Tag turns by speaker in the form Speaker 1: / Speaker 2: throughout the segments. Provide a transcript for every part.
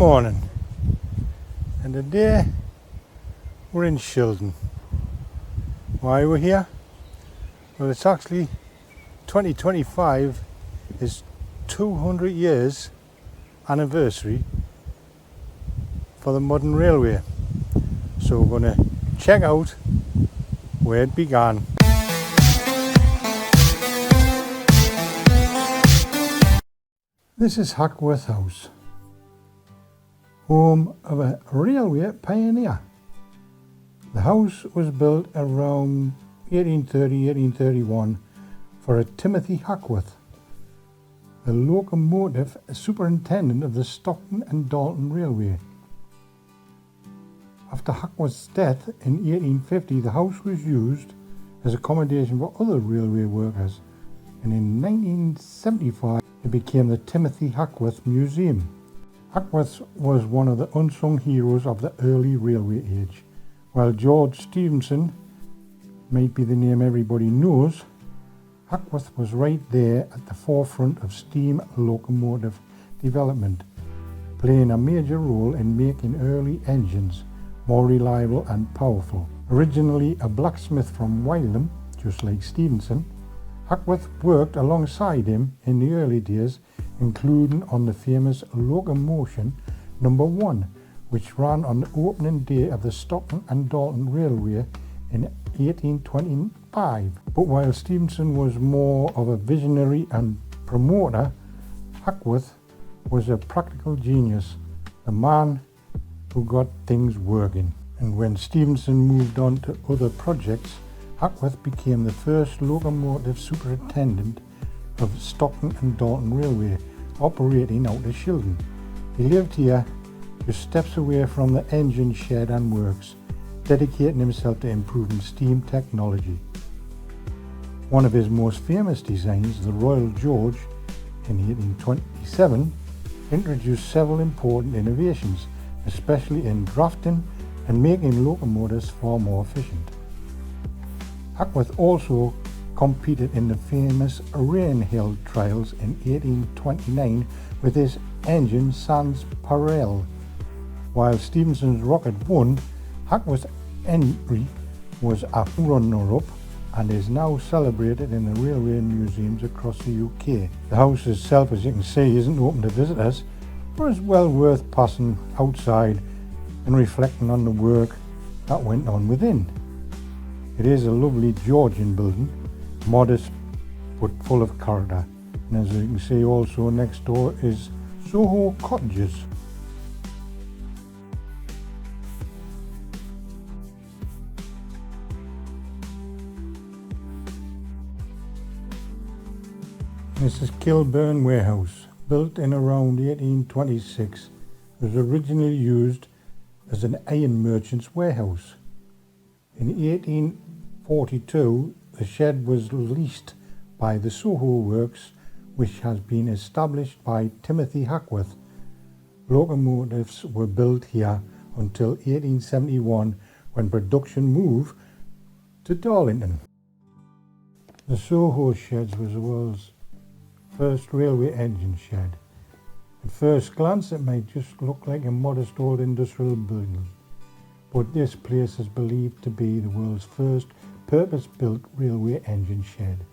Speaker 1: morning, and today we're in Shildon. Why we're here? Well, it's actually 2025 is 200 years anniversary for the modern railway, so we're going to check out where it began. This is Hackworth House, home of a railway pioneer. The house was built around 1830-1831 for a Timothy Hackworth, the locomotive superintendent of the Stockton and Dalton Railway. After Hackworth's death in 1850, the house was used as accommodation for other railway workers, and in 1975 it became the Timothy Hackworth Museum. Hackworth was one of the unsung heroes of the early railway age. While George Stephenson might be the name everybody knows, Hackworth was right there at the forefront of steam locomotive development, playing a major role in making early engines more reliable and powerful. Originally a blacksmith from Wylam, just like Stephenson, Hackworth worked alongside him in the early days, including on the famous Locomotion No. 1, which ran on the opening day of the Stockton and Dalton Railway in 1825. But while Stephenson was more of a visionary and promoter, Hackworth was a practical genius, the man who got things working. And when Stephenson moved on to other projects, Hackworth became the first locomotive superintendent of Stockton and Dalton Railway, operating out of Shildon. He lived here, just steps away from the engine shed and works, dedicating himself to improving steam technology. One of his most famous designs, the Royal George, in 1827, introduced several important innovations, especially in drafting and making locomotives far more efficient. Hackworth also competed in the famous Rainhill trials in 1829 with his engine sans parallel. While Stephenson's rocket won, Hackworth's entry was a runner-up and is now celebrated in the railway museums across the UK. The house itself, as you can see, isn't open to visitors, but is well worth passing outside and reflecting on the work that went on within. It is a lovely Georgian building, modest but full of character. And as you can see, also next door is Soho Cottages. This is Kilburn Warehouse, built in around 1826. It was originally used as an iron merchant's warehouse. In 1842, the shed was leased by the Soho Works, which has been established by Timothy Hackworth. Locomotives were built here until 1871, when production moved to Darlington. The Soho Sheds was the world's first railway engine shed. At first glance, it might just look like a modest old industrial building, but this place is believed to be the world's first purpose-built railway engine shed,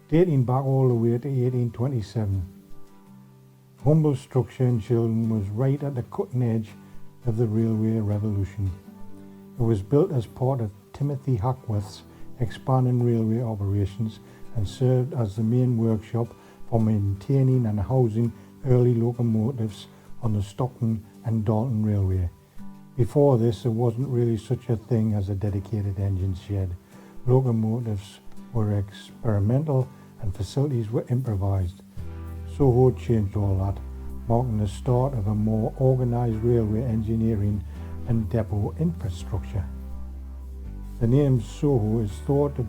Speaker 1: dating back all the way to 1827. Humble structure in Shildon was right at the cutting edge of the railway revolution. It was built as part of Timothy Hackworth's expanding railway operations and served as the main workshop for maintaining and housing early locomotives on the Stockton and Dalton Railway. Before this, there wasn't really such a thing as a dedicated engine shed. Locomotives were experimental and facilities were improvised. Soho changed all that, marking the start of a more organised railway engineering and depot infrastructure. The name Soho is thought to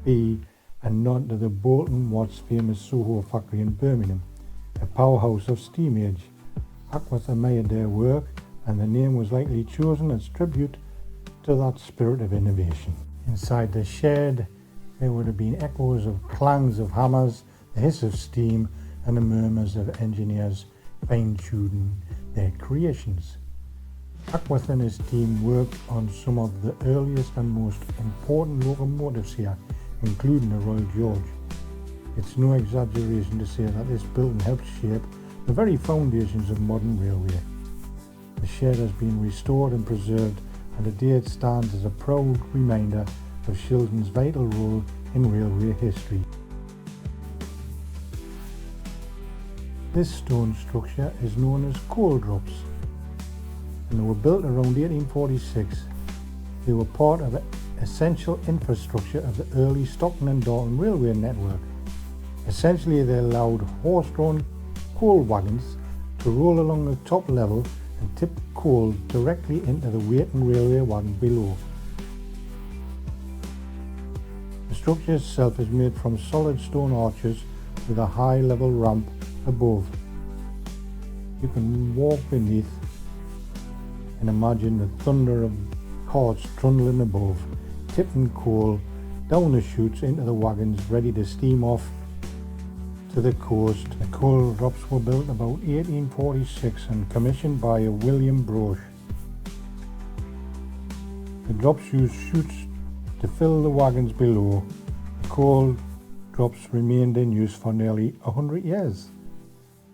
Speaker 1: be a nod to the Bolton Watts famous Soho factory in Birmingham, a powerhouse of steam age. Hackworth admired their work, and the name was likely chosen as tribute to that spirit of innovation. Inside the shed, there would have been echoes of clangs of hammers, the hiss of steam, and the murmurs of engineers fine-tuning their creations. Hackworth and his team worked on some of the earliest and most important locomotives here, including the Royal George. It's no exaggeration to say that this building helped shape the very foundations of modern railway. The shed has been restored and preserved, and today it stands as a proud reminder of Shildon's vital role in railway history. This stone structure is known as coal drops, and they were built around 1846. They were part of the essential infrastructure of the early Stockton and Dalton railway network. Essentially, they allowed horse-drawn coal wagons to roll along the top level and tip coal directly into the waiting railway wagon below. The structure itself is made from solid stone arches with a high level ramp above. You can walk beneath and imagine the thunder of carts trundling above, tipping coal down the chutes into the wagons ready to steam off to the coast. The coal drops were built about 1846 and commissioned by a William Broche. The drops used chutes to fill the wagons below. The coal drops remained in use for nearly 100 years.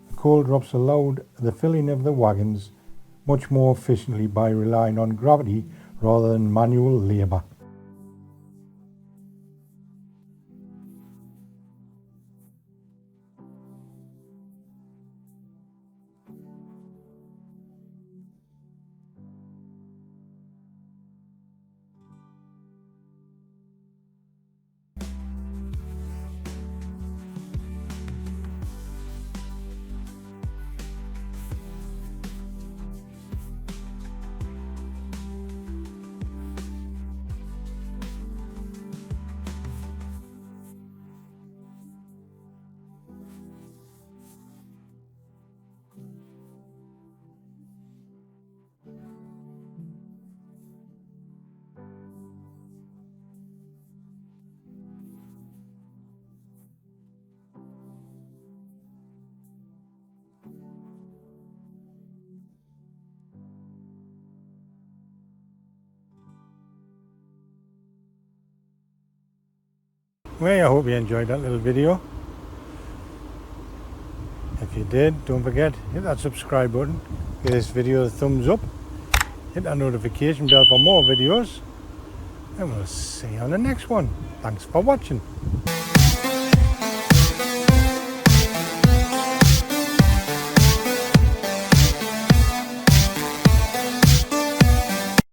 Speaker 1: The coal drops allowed the filling of the wagons much more efficiently by relying on gravity rather than manual labour. Well, I hope you enjoyed that little video. If you did, don't forget, hit that subscribe button, give this video a thumbs up, hit that notification bell for more videos, and we'll see you on the next one. Thanks for watching.